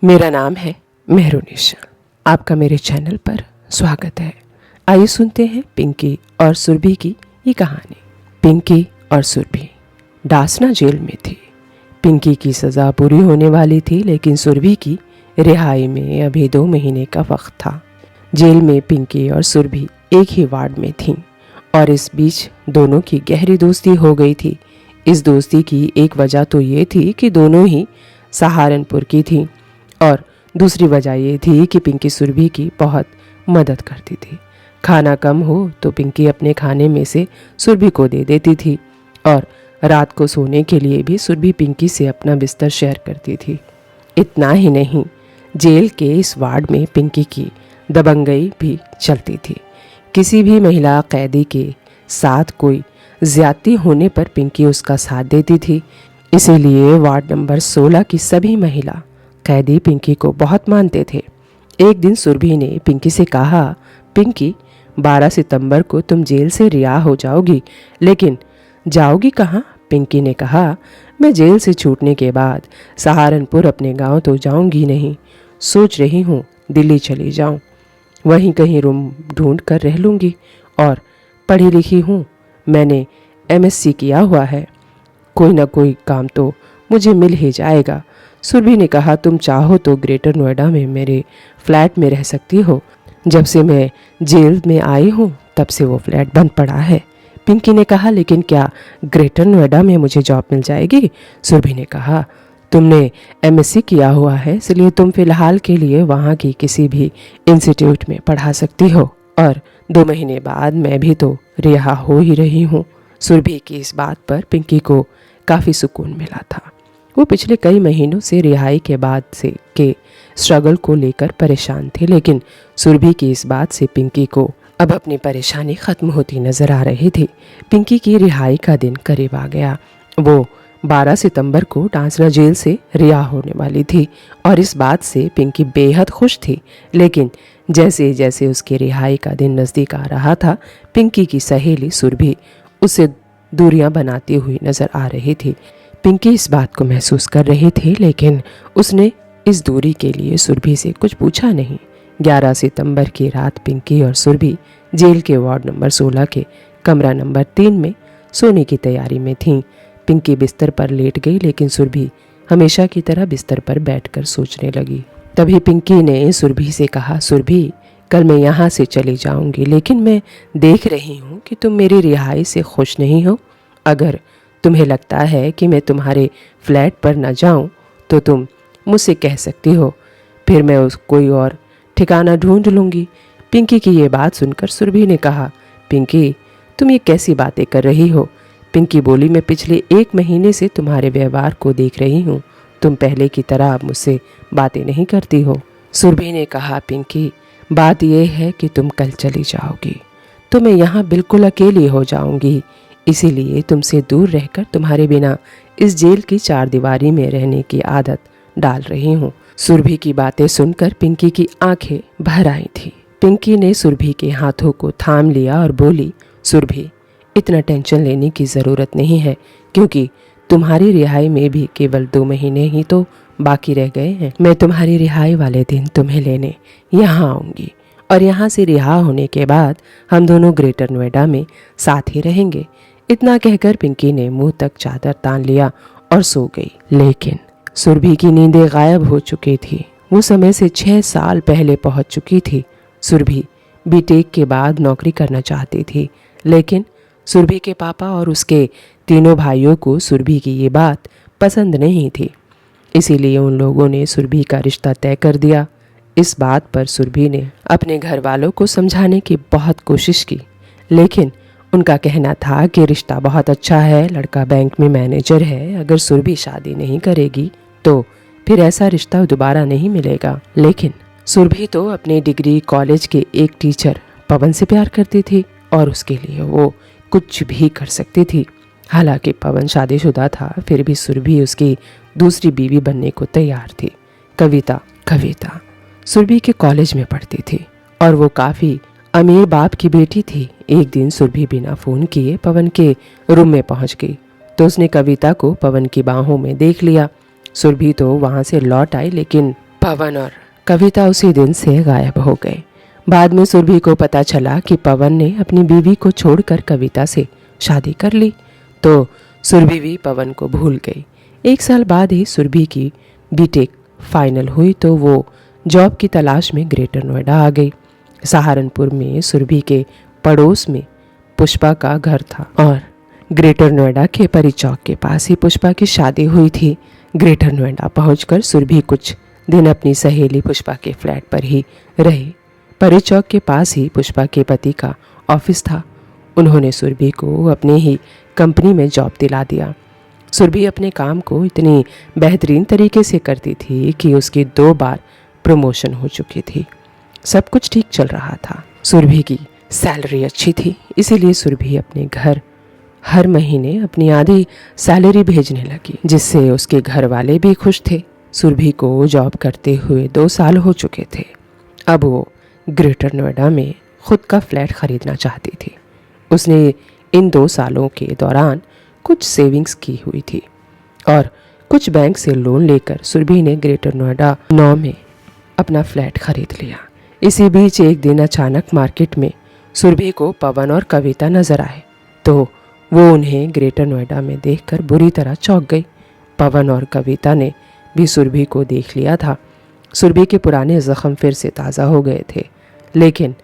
मेरा नाम है मेहरुनिशा। आपका मेरे चैनल पर स्वागत है। आइए सुनते हैं पिंकी और सुरभि की ये कहानी। पिंकी और सुरभि डासना जेल में थी। पिंकी की सज़ा पूरी होने वाली थी, लेकिन सुरभि की रिहाई में अभी 2 महीने का वक्त था। जेल में पिंकी और सुरभि एक ही वार्ड में थीं और इस बीच दोनों की गहरी दोस्ती हो गई थी। इस दोस्ती की एक वजह तो ये थी कि दोनों ही सहारनपुर की थीं और दूसरी वजह ये थी कि पिंकी सुरभि की बहुत मदद करती थी। खाना कम हो तो पिंकी अपने खाने में से सुरभि को दे देती थी और रात को सोने के लिए भी सुरभि पिंकी से अपना बिस्तर शेयर करती थी। इतना ही नहीं, जेल के इस वार्ड में पिंकी की दबंगई भी चलती थी। किसी भी महिला कैदी के साथ कोई ज्यादती होने पर पिंकी उसका साथ देती थी। इसीलिए वार्ड नंबर 16 की सभी महिला कैदी पिंकी को बहुत मानते थे। एक दिन सुरभि ने पिंकी से कहा, पिंकी 12 सितंबर को तुम जेल से रिहा हो जाओगी, लेकिन जाओगी कहाँ? पिंकी ने कहा, मैं जेल से छूटने के बाद सहारनपुर अपने गांव तो जाऊंगी नहीं, सोच रही हूँ दिल्ली चली जाऊं, वहीं कहीं रूम ढूंढ कर रह लूँगी और पढ़ी लिखी हूँ, मैंने MSc किया हुआ है, कोई ना कोई काम तो मुझे मिल ही जाएगा। सुरभि ने कहा, तुम चाहो तो ग्रेटर नोएडा में मेरे फ्लैट में रह सकती हो। जब से मैं जेल में आई हूँ तब से वो फ्लैट बंद पड़ा है। पिंकी ने कहा, लेकिन क्या ग्रेटर नोएडा में मुझे जॉब मिल जाएगी? सुरभि ने कहा, तुमने MSc किया हुआ है, इसलिए तुम फिलहाल के लिए वहाँ की किसी भी इंस्टीट्यूट में पढ़ा सकती हो और 2 महीने बाद मैं भी तो रिहा हो ही रही हूँ। सुरभि की इस बात पर पिंकी को काफ़ी सुकून मिला था। वो पिछले कई महीनों से रिहाई के बाद से के स्ट्रगल को लेकर परेशान थे, लेकिन सुरभि की इस बात से पिंकी को अब अपनी परेशानी ख़त्म होती नज़र आ रही थी। पिंकी की रिहाई का दिन करीब आ गया। वो 12 सितंबर को डांसना जेल से रिहा होने वाली थी और इस बात से पिंकी बेहद खुश थी। लेकिन जैसे जैसे उसकी रिहाई का दिन नज़दीक आ रहा था, पिंकी की सहेली सुरभि उससे दूरियां बनाती हुई नज़र आ रही थी। पिंकी इस बात को महसूस कर रही थी, लेकिन उसने इस दूरी के लिए सुरभि से कुछ पूछा नहीं। 11 सितंबर की रात पिंकी और सुरभि जेल के वार्ड नंबर 16 के कमरा नंबर 3 में सोने की तैयारी में थीं। पिंकी बिस्तर पर लेट गई, लेकिन सुरभि हमेशा की तरह बिस्तर पर बैठकर सोचने लगी। तभी पिंकी ने सुरभि से कहा, सुरभि, कल मैं यहाँ से चली जाऊँगी, लेकिन मैं देख रही हूँ कि तुम मेरी रिहाई से खुश नहीं हो। अगर तुम्हें लगता है कि मैं तुम्हारे फ्लैट पर न जाऊं तो तुम मुझसे कह सकती हो, फिर मैं कोई और ठिकाना ढूंढ लूँगी। पिंकी की ये बात सुनकर सुरभि ने कहा, पिंकी, तुम ये कैसी बातें कर रही हो? पिंकी बोली, मैं पिछले 1 महीने से तुम्हारे व्यवहार को देख रही हूँ, तुम पहले की तरह अब मुझसे बातें नहीं करती हो। सुरभि ने कहा, पिंकी, बात यह है कि तुम कल चली जाओगी तो मैं यहाँ बिल्कुल अकेली हो जाऊँगी, इसीलिए तुमसे दूर रहकर तुम्हारे बिना इस जेल की 4 दीवारी में रहने की आदत डाल रही हूँ। सुरभि की बातें सुनकर पिंकी की आंखें भर आई थी। पिंकी ने सुरभि के हाथों को थाम लिया और बोली, सुरभि, इतना टेंशन लेने की ज़रूरत नहीं है, क्योंकि तुम्हारी रिहाई में भी केवल 2 महीने ही तो बाकी रह गए हैं। मैं तुम्हारी रिहाई वाले दिन तुम्हें लेने यहाँ आऊँगी और यहाँ से रिहा होने के बाद हम दोनों ग्रेटर नोएडा में साथ ही रहेंगे। इतना कहकर पिंकी ने मुंह तक चादर तान लिया और सो गई। लेकिन सुरभि की नींदें गायब हो चुकी थी। वो समय से 6 साल पहले पहुंच चुकी थी। सुरभि बीटेक के बाद नौकरी करना चाहती थी, लेकिन सुरभि के पापा और उसके तीनों भाइयों को सुरभि की ये बात पसंद नहीं थी। इसीलिए उन लोगों ने सुरभि का रिश्ता तय कर दिया। इस बात पर सुरभि ने अपने घर वालों को समझाने की बहुत कोशिश की, लेकिन उनका कहना था कि रिश्ता बहुत अच्छा है, लड़का बैंक में मैनेजर है, अगर सुरभि शादी नहीं करेगी तो फिर ऐसा रिश्ता दोबारा नहीं मिलेगा। लेकिन सुरभि तो अपने डिग्री कॉलेज के एक टीचर पवन से प्यार करती थी और उसके लिए वो कुछ भी कर सकती थी। हालांकि पवन शादीशुदा था, फिर भी सुरभि उसकी दूसरी बीवी बनने को तैयार थी। कविता सुरभि के कॉलेज में पढ़ती थी और वो काफ़ी अमीर बाप की बेटी थी। एक दिन सुरभि बिना फ़ोन किए पवन के रूम में पहुंच गई तो उसने कविता को पवन की बाहों में देख लिया। सुरभि तो वहां से लौट आई, लेकिन पवन और कविता उसी दिन से गायब हो गए। बाद में सुरभि को पता चला कि पवन ने अपनी बीवी को छोड़कर कविता से शादी कर ली, तो सुरभि भी पवन को भूल गई। 1 साल बाद ही सुरभि की बीटेक फाइनल हुई तो वो जॉब की तलाश में ग्रेटर नोएडा आ गई। सहारनपुर में सुरभि के पड़ोस में पुष्पा का घर था और ग्रेटर नोएडा के परी चौक के पास ही पुष्पा की शादी हुई थी। ग्रेटर नोएडा पहुंचकर सुरभि कुछ दिन अपनी सहेली पुष्पा के फ्लैट पर ही रही। परी चौक के पास ही पुष्पा के पति का ऑफिस था। उन्होंने सुरभि को अपने ही कंपनी में जॉब दिला दिया। सुरभि अपने काम को इतनी बेहतरीन तरीके से करती थी कि उसकी 2 बार प्रमोशन हो चुकी थी। सब कुछ ठीक चल रहा था। सुरभि की सैलरी अच्छी थी, इसीलिए सुरभि अपने घर हर महीने अपनी आधी सैलरी भेजने लगी, जिससे उसके घर वाले भी खुश थे। सुरभि को जॉब करते हुए 2 साल हो चुके थे। अब वो ग्रेटर नोएडा में खुद का फ्लैट खरीदना चाहती थी। उसने इन 2 सालों के दौरान कुछ सेविंग्स की हुई थी और कुछ बैंक से लोन लेकर सुरभि ने ग्रेटर नोएडा 9 में अपना फ्लैट खरीद लिया। इसी बीच एक दिन अचानक मार्केट में सुरभि को पवन और कविता नजर आए, तो वो उन्हें ग्रेटर नोएडा में देखकर बुरी तरह चौंक गई। पवन और कविता ने भी सुरभि को देख लिया था। सुरभि के पुराने जख्म फिर से ताज़ा हो गए थे, लेकिन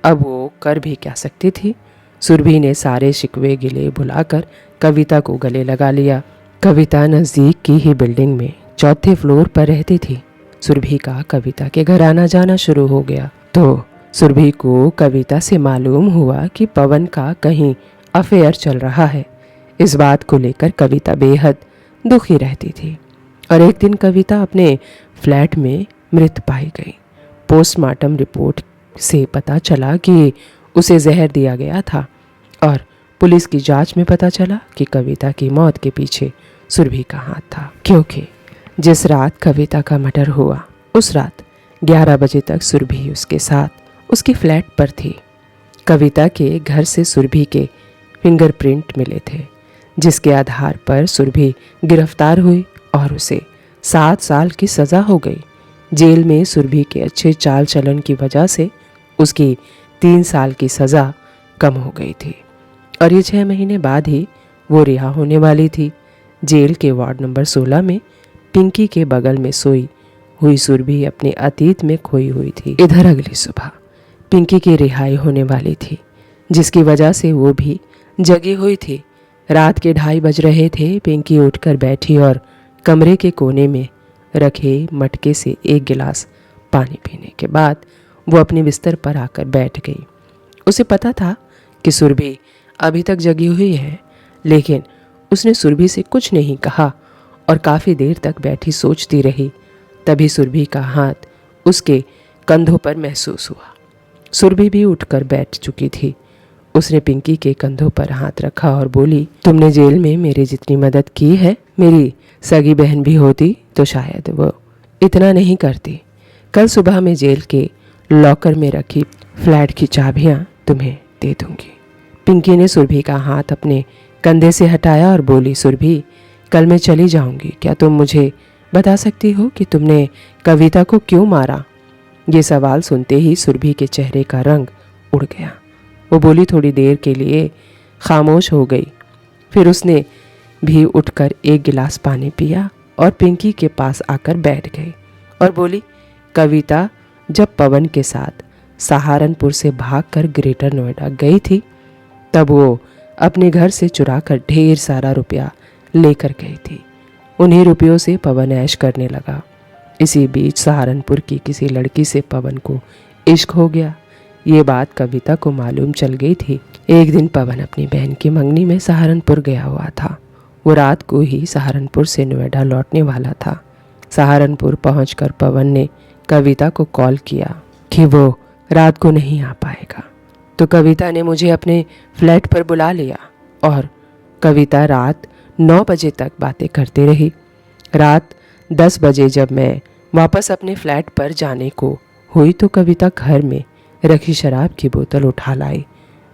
अब वो कर भी क्या सकती थी। सुरभि ने सारे शिकवे गिले भुलाकर कविता को गले लगा लिया। कविता नज़दीक की ही बिल्डिंग में 4थे फ्लोर पर रहती थी। सुरभि का कविता के घर आना जाना शुरू हो गया, तो सुरभि को कविता से मालूम हुआ कि पवन का कहीं अफेयर चल रहा है। इस बात को लेकर कविता बेहद दुखी रहती थी और एक दिन कविता अपने फ्लैट में मृत पाई गई। पोस्टमार्टम रिपोर्ट से पता चला कि उसे जहर दिया गया था और पुलिस की जांच में पता चला कि कविता की मौत के पीछे सुरभि का हाथ था, क्योंकि जिस रात कविता का मर्डर हुआ उस रात 11 बजे तक सुरभि उसके साथ उसके फ्लैट पर थी। कविता के घर से सुरभि के फिंगरप्रिंट मिले थे, जिसके आधार पर सुरभि गिरफ्तार हुई और उसे 7 साल की सज़ा हो गई। जेल में सुरभि के अच्छे चाल चलन की वजह से उसकी 3 साल की सज़ा कम हो गई थी और ये 6 महीने बाद ही वो रिहा होने वाली थी। जेल के वार्ड नंबर 16 में पिंकी के बगल में सोई हुई सुरभि अपने अतीत में खोई हुई थी। इधर अगली सुबह पिंकी की रिहाई होने वाली थी, जिसकी वजह से वो भी जगी हुई थी। रात के 2:30 बज रहे थे। पिंकी उठकर बैठी और कमरे के कोने में रखे मटके से 1 गिलास पानी पीने के बाद वो अपने बिस्तर पर आकर बैठ गई। उसे पता था कि सुरभि अभी तक जगी हुई है, लेकिन उसने सुरभि से कुछ नहीं कहा और काफ़ी देर तक बैठी सोचती रही। तभी सुरभि का हाथ उसके कंधों पर महसूस हुआ। सुरभि भी उठकर बैठ चुकी थी। उसने पिंकी के कंधों पर हाथ रखा और बोली, तुमने जेल में मेरी जितनी मदद की है, मेरी सगी बहन भी होती तो शायद वो इतना नहीं करती। कल सुबह मैं जेल के लॉकर में रखी फ्लैट की चाबियां तुम्हें दे दूंगी। पिंकी ने सुरभि का हाथ अपने कंधे से हटाया और बोली, सुरभि कल मैं चली जाऊंगी, क्या तुम मुझे बता सकती हो कि तुमने कविता को क्यों मारा? ये सवाल सुनते ही सुरभि के चेहरे का रंग उड़ गया। वो बोली, थोड़ी देर के लिए खामोश हो गई, फिर उसने भी उठकर 1 गिलास पानी पिया और पिंकी के पास आकर बैठ गई और बोली, कविता जब पवन के साथ सहारनपुर से भागकर ग्रेटर नोएडा गई थी, तब वो अपने घर से चुराकर ढेर सारा रुपया लेकर गई थी। उन्हीं रुपयों से पवन ऐश करने लगा। इसी बीच सहारनपुर की किसी लड़की से पवन को इश्क हो गया। ये बात कविता को मालूम चल गई थी। एक दिन पवन अपनी बहन की मंगनी में सहारनपुर गया हुआ था। वो रात को ही सहारनपुर से नोएडा लौटने वाला था। सहारनपुर पहुंचकर पवन ने कविता को कॉल किया कि वो रात को नहीं आ पाएगा, तो कविता ने मुझे अपने फ्लैट पर बुला लिया और कविता रात 9 बजे तक बातें करती रही। रात 10 बजे जब मैं वापस अपने फ्लैट पर जाने को हुई तो कविता घर में रखी शराब की बोतल उठा लाई।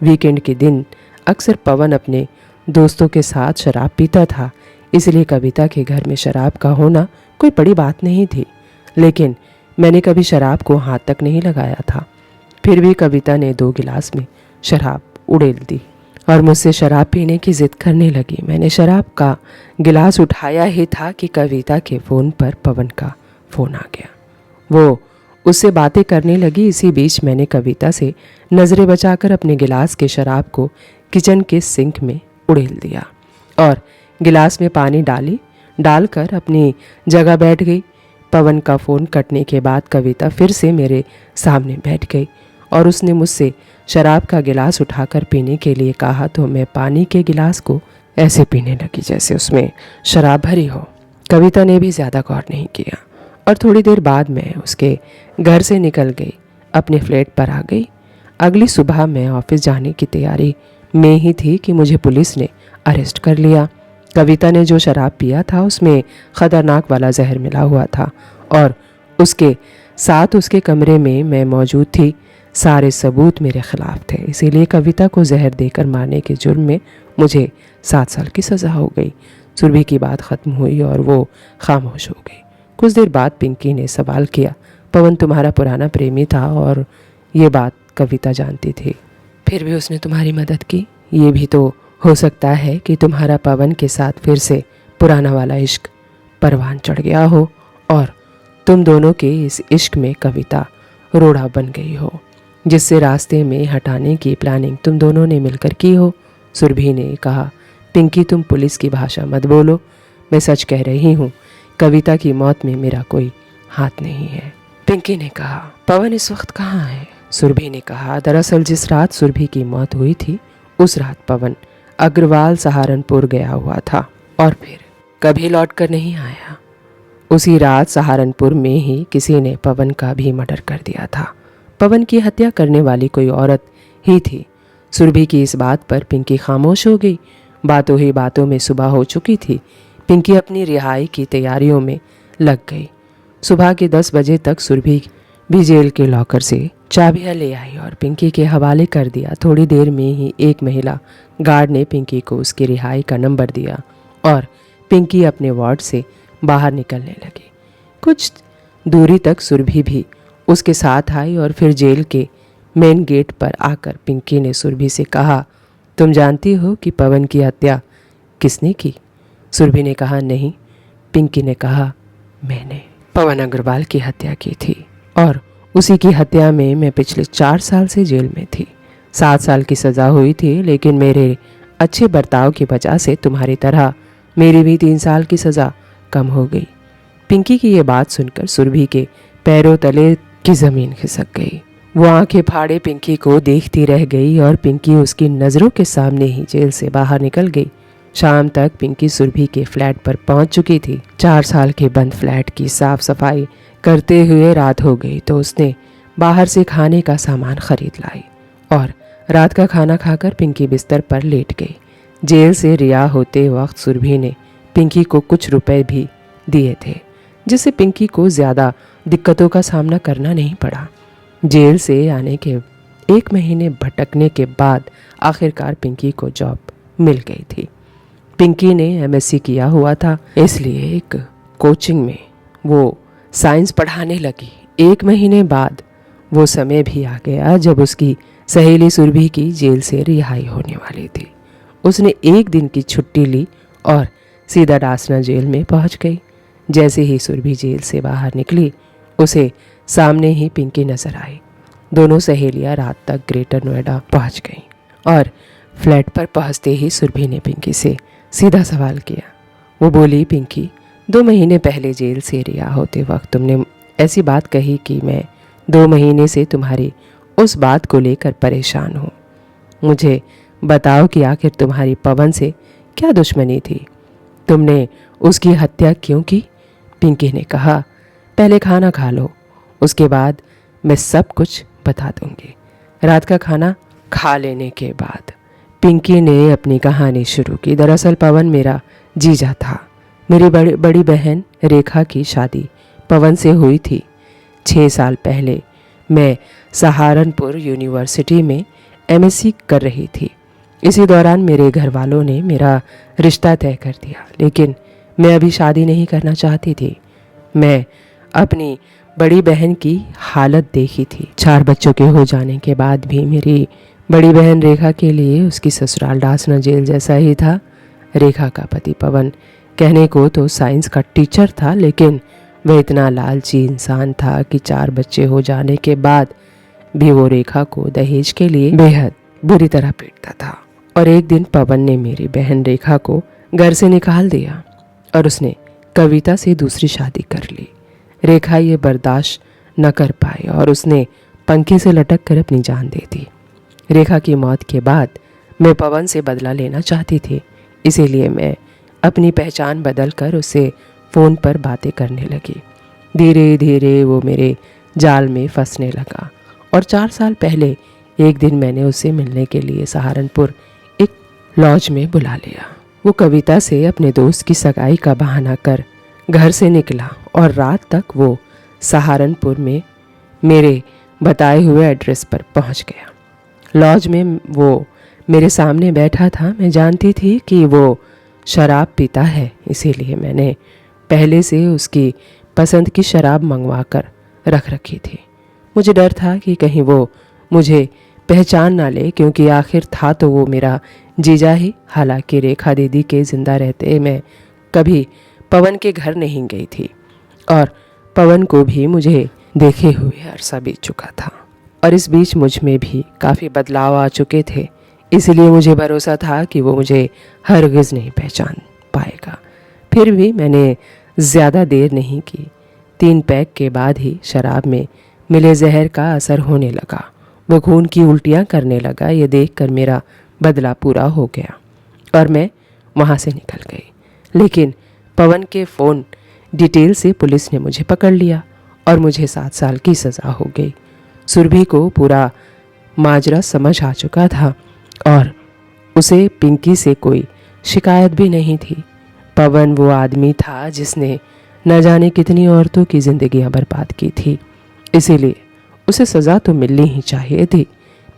वीकेंड के दिन अक्सर पवन अपने दोस्तों के साथ शराब पीता था, इसलिए कविता के घर में शराब का होना कोई बड़ी बात नहीं थी। लेकिन मैंने कभी शराब को हाथ तक नहीं लगाया था। फिर भी कविता ने 2 गिलास में शराब उड़ेल दी और मुझसे शराब पीने की जिद करने लगी। मैंने शराब का गिलास उठाया ही था कि कविता के फ़ोन पर पवन का फ़ोन आ गया। वो उससे बातें करने लगी। इसी बीच मैंने कविता से नज़रें बचाकर अपने गिलास के शराब को किचन के सिंक में उड़ेल दिया और गिलास में पानी डालकर अपनी जगह बैठ गई। पवन का फ़ोन कटने के बाद कविता फिर से मेरे सामने बैठ गई और उसने मुझसे शराब का गिलास उठाकर पीने के लिए कहा तो मैं पानी के गिलास को ऐसे पीने लगी जैसे उसमें शराब भरी हो। कविता ने भी ज़्यादा गौर नहीं किया और थोड़ी देर बाद मैं उसके घर से निकल गई, अपने फ्लैट पर आ गई। अगली सुबह मैं ऑफिस जाने की तैयारी में ही थी कि मुझे पुलिस ने अरेस्ट कर लिया। कविता ने जो शराब पिया था उसमें ख़तरनाक वाला जहर मिला हुआ था और उसके साथ उसके कमरे में मैं मौजूद थी। सारे सबूत मेरे खिलाफ थे, इसीलिए कविता को जहर देकर मारने के जुर्म में मुझे 7 साल की सज़ा हो गई। सुरभि की बात ख़त्म हुई और वो खामोश हो गई। कुछ देर बाद पिंकी ने सवाल किया, पवन तुम्हारा पुराना प्रेमी था और ये बात कविता जानती थी, फिर भी उसने तुम्हारी मदद की। ये भी तो हो सकता है कि तुम्हारा पवन के साथ फिर से पुराना वाला इश्क परवान चढ़ गया हो और तुम दोनों के इस इश्क में कविता रोड़ा बन गई हो, जिससे रास्ते में हटाने की प्लानिंग तुम दोनों ने मिलकर की हो। सुरभि ने कहा, पिंकी तुम पुलिस की भाषा मत बोलो, मैं सच कह रही हूँ, कविता की मौत में मेरा कोई हाथ नहीं है। पिंकी ने कहा, पवन इस वक्त कहाँ है? सुरभि ने कहा, दरअसल जिस रात सुरभि की मौत हुई थी उस रात पवन अग्रवाल सहारनपुर गया हुआ था और फिर कभी लौट कर नहीं आया। उसी रात सहारनपुर में ही किसी ने पवन का भी मर्डर कर दिया था। पवन की हत्या करने वाली कोई औरत ही थी। सुरभि की इस बात पर पिंकी खामोश हो गई। बातों ही बातों में सुबह हो चुकी थी। पिंकी अपनी रिहाई की तैयारियों में लग गई। सुबह के 10 बजे तक सुरभि भी जेल के लॉकर से चाबियां ले आई और पिंकी के हवाले कर दिया। थोड़ी देर में ही एक महिला गार्ड ने पिंकी को उसकी रिहाई का नंबर दिया और पिंकी अपने वार्ड से बाहर निकलने लगी। कुछ दूरी तक सुरभि भी उसके साथ आई और फिर जेल के मेन गेट पर आकर पिंकी ने सुरभि से कहा, तुम जानती हो कि पवन की हत्या किसने की? सुरभि ने कहा, नहीं। पिंकी ने कहा, मैंने पवन अग्रवाल की हत्या की थी और उसी की हत्या में मैं पिछले 4 साल से जेल में थी। 7 साल की सज़ा हुई थी, लेकिन मेरे अच्छे बर्ताव की वजह से तुम्हारी तरह मेरी भी 3 साल की सज़ा कम हो गई। पिंकी की ये बात सुनकर सुरभि के पैरों तले की ज़मीन खिसक गई। वो आंखें फाड़े पिंकी को देखती रह गई और पिंकी उसकी नज़रों के सामने ही जेल से बाहर निकल गई। शाम तक पिंकी सुरभि के फ्लैट पर पहुंच चुकी थी। 4 साल के बंद फ्लैट की साफ सफाई करते हुए रात हो गई तो उसने बाहर से खाने का सामान खरीद लाई और रात का खाना खाकर पिंकी बिस्तर पर लेट गई। जेल से रिहा होते वक्त सुरभि ने पिंकी को कुछ रुपए भी दिए थे, जिससे पिंकी को ज़्यादा दिक्कतों का सामना करना नहीं पड़ा। जेल से आने के 1 महीने भटकने के बाद आखिरकार पिंकी को जॉब मिल गई थी। पिंकी ने MSc किया हुआ था, इसलिए एक कोचिंग में वो साइंस पढ़ाने लगी। 1 महीने बाद वो समय भी आ गया जब उसकी सहेली सुरभि की जेल से रिहाई होने वाली थी। उसने 1 दिन की छुट्टी ली और सीधा डासना जेल में पहुंच गई। जैसे ही सुरभि जेल से बाहर निकली, उसे सामने ही पिंकी नजर आई। दोनों सहेलियां रात तक ग्रेटर नोएडा पहुंच गईं और फ्लैट पर पहुंचते ही सुरभि ने पिंकी से सीधा सवाल किया। वो बोली, पिंकी, 2 महीने पहले जेल से रिहा होते वक्त तुमने ऐसी बात कही कि मैं 2 महीने से तुम्हारी उस बात को लेकर परेशान हूँ। मुझे बताओ कि आखिर तुम्हारी पवन से क्या दुश्मनी थी? तुमने उसकी हत्या क्यों की? पिंकी ने कहा, पहले खाना खा लो, उसके बाद मैं सब कुछ बता दूंगी। रात का खाना खा लेने के बाद पिंकी ने अपनी कहानी शुरू की। दरअसल पवन मेरा जीजा था। मेरी बड़ी बहन रेखा की शादी पवन से हुई थी। 6 साल पहले मैं सहारनपुर यूनिवर्सिटी में MSc कर रही थी। इसी दौरान मेरे घर वालों ने मेरा रिश्ता तय कर दिया, लेकिन मैं अभी शादी नहीं करना चाहती थी। मैं अपनी बड़ी बहन की हालत देखी थी। 4 बच्चों के हो जाने के बाद भी मेरी बड़ी बहन रेखा के लिए उसकी ससुराल डासना जेल जैसा ही था। रेखा का पति पवन कहने को तो साइंस का टीचर था, लेकिन वह इतना लालची इंसान था कि 4 बच्चे हो जाने के बाद भी वो रेखा को दहेज के लिए बेहद बुरी तरह पीटता था। और एक दिन पवन ने मेरी बहन रेखा को घर से निकाल दिया और उसने कविता से दूसरी शादी कर ली। रेखा ये बर्दाश्त न कर पाई और उसने पंखे से लटक कर अपनी जान दे दी। रेखा की मौत के बाद मैं पवन से बदला लेना चाहती थी, इसीलिए मैं अपनी पहचान बदल कर उससे फ़ोन पर बातें करने लगी। धीरे धीरे वो मेरे जाल में फंसने लगा और 4 साल पहले एक दिन मैंने उसे मिलने के लिए सहारनपुर एक लॉज में बुला लिया। वो कविता से अपने दोस्त की सगाई का बहाना कर घर से निकला और रात तक वो सहारनपुर में मेरे बताए हुए एड्रेस पर पहुंच गया। लॉज में वो मेरे सामने बैठा था। मैं जानती थी कि वो शराब पीता है, इसीलिए मैंने पहले से उसकी पसंद की शराब मंगवा कर रख रखी थी। मुझे डर था कि कहीं वो मुझे पहचान ना ले, क्योंकि आखिर था तो वो मेरा जीजा ही। हालांकि रेखा दीदी के जिंदा रहते मैं कभी पवन के घर नहीं गई थी और पवन को भी मुझे देखे हुए अरसा बीत चुका था और इस बीच मुझ में भी काफ़ी बदलाव आ चुके थे। इसलिए मुझे भरोसा था कि वो मुझे हरगिज़ नहीं पहचान पाएगा। फिर भी मैंने ज़्यादा देर नहीं की। 3 पैक के बाद ही शराब में मिले जहर का असर होने लगा। वो खून की उल्टियाँ करने लगा। ये देखकर मेरा बदला पूरा हो गया और मैं वहाँ से निकल गई। लेकिन पवन के फ़ोन डिटेल से पुलिस ने मुझे पकड़ लिया और मुझे 7 साल की सज़ा हो गई। सुरभि को पूरा माजरा समझ आ चुका था और उसे पिंकी से कोई शिकायत भी नहीं थी। पवन वो आदमी था जिसने न जाने कितनी औरतों की जिंदगियां बर्बाद की थी, इसीलिए उसे सज़ा तो मिलनी ही चाहिए थी।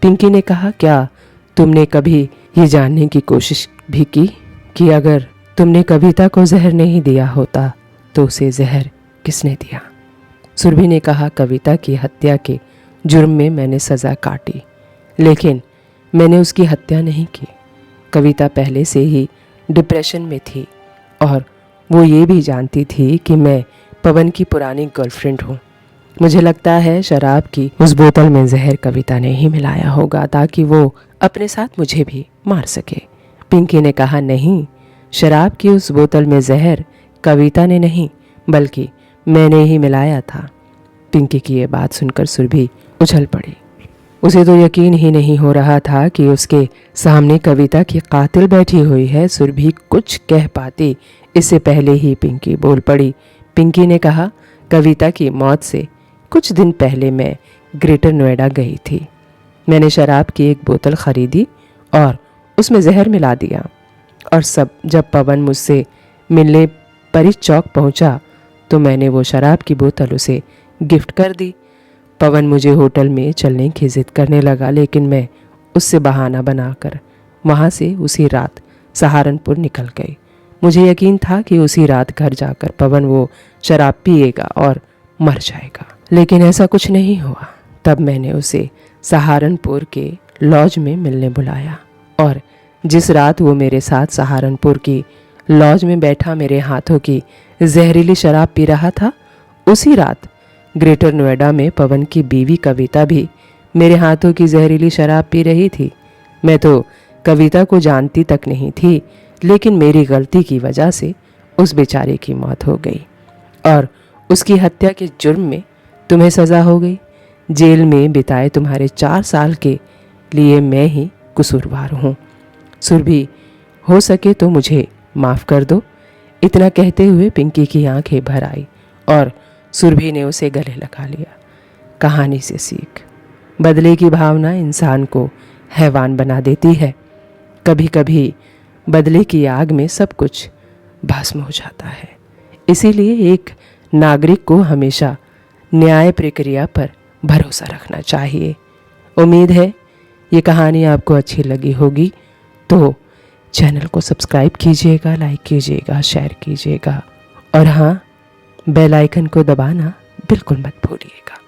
पिंकी ने कहा, क्या तुमने कभी ये जानने की कोशिश भी की कि अगर तुमने कविता को जहर नहीं दिया होता तो उसे जहर किसने दिया? सुरभि ने कहा, कविता की हत्या के जुर्म में मैंने सज़ा काटी, लेकिन मैंने उसकी हत्या नहीं की। कविता पहले से ही डिप्रेशन में थी और वो ये भी जानती थी कि मैं पवन की पुरानी गर्लफ्रेंड हूँ। मुझे लगता है शराब की उस बोतल में जहर कविता ने ही मिलाया होगा ताकि वो अपने साथ मुझे भी मार सके। पिंकी ने कहा, नहीं, शराब की उस बोतल में जहर कविता ने नहीं बल्कि मैंने ही मिलाया था। पिंकी की ये बात सुनकर सुरभि उछल पड़ी। उसे तो यकीन ही नहीं हो रहा था कि उसके सामने कविता की कातिल बैठी हुई है। सुरभि कुछ कह पाती इससे पहले ही पिंकी बोल पड़ी। पिंकी ने कहा, कविता की मौत से कुछ दिन पहले मैं ग्रेटर नोएडा गई थी। मैंने शराब की एक बोतल खरीदी और उसमें जहर मिला दिया और जब पवन मुझसे मिलने परी चौक पहुंचा तो मैंने वो शराब की बोतल उसे गिफ्ट कर दी। पवन मुझे होटल में चलने की जिद करने लगा, लेकिन मैं उससे बहाना बनाकर वहाँ से उसी रात सहारनपुर निकल गई। मुझे यकीन था कि उसी रात घर जाकर पवन वो शराब पिएगा और मर जाएगा, लेकिन ऐसा कुछ नहीं हुआ। तब मैंने उसे सहारनपुर के लॉज में मिलने बुलाया और जिस रात वो मेरे साथ सहारनपुर की लॉज में बैठा मेरे हाथों की जहरीली शराब पी रहा था, उसी रात ग्रेटर नोएडा में पवन की बीवी कविता भी मेरे हाथों की जहरीली शराब पी रही थी। मैं तो कविता को जानती तक नहीं थी, लेकिन मेरी गलती की वजह से उस बेचारे की मौत हो गई और उसकी हत्या के जुर्म में तुम्हें सज़ा हो गई। जेल में बिताए तुम्हारे 4 साल के लिए मैं ही कसूरवार हूँ। सुरभि, हो सके तो मुझे माफ़ कर दो। इतना कहते हुए पिंकी की आंखें भर आई और सुरभि ने उसे गले लगा लिया। कहानी से सीख, बदले की भावना इंसान को हैवान बना देती है। कभी कभी बदले की आग में सब कुछ भस्म हो जाता है। इसीलिए एक नागरिक को हमेशा न्याय प्रक्रिया पर भरोसा रखना चाहिए। उम्मीद है ये कहानी आपको अच्छी लगी होगी, तो चैनल को सब्सक्राइब कीजिएगा, लाइक कीजिएगा, शेयर कीजिएगा और हाँ, बेल आइकन को दबाना बिल्कुल मत भूलिएगा।